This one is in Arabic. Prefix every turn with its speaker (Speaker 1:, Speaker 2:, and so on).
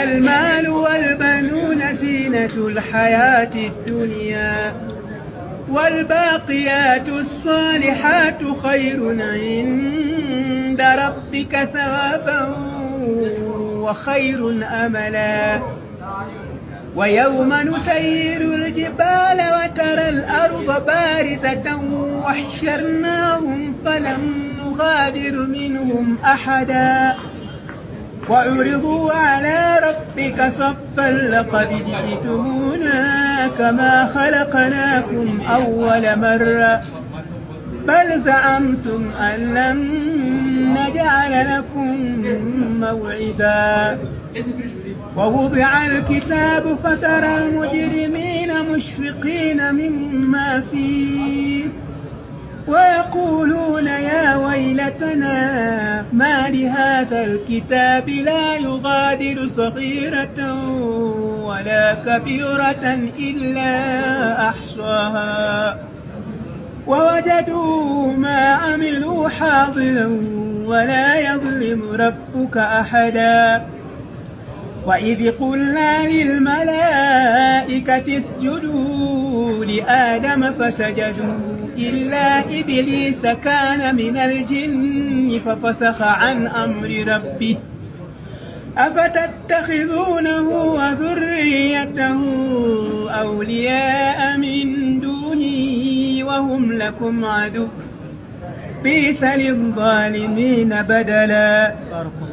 Speaker 1: المال والبنون زينة الحياة الدنيا، والباقيات الصالحات خير عند ربك ثوابا وخير أملا. ويوم نسير الجبال وترى الأرض بارزة وحشرناهم فلم نغادر منهم أحدا وعرضوا على ربك صفا لقد جئتمونا كما خلقناكم أول مرة بل زعمتم أن لن نجعل لكم موعدا. ووضع الكتاب فترى المجرمين مشفقين مما فيه ويقولون يا ويلتنا ما لهذا الكتاب لا يغادر صغيرة ولا كبيرة إلا أحصاها ووجدوا ما عملوا حاضرا ولا يظلم ربك أحدا. وإذ قلنا للملائكة اسجدوا لآدم فسجدوا إلا إبليس كان من الجن ففسق عن أمر ربه أفتتخذونه وذريته أولياء من دوني وهم لكم عدو بئس للظالمين بدلا.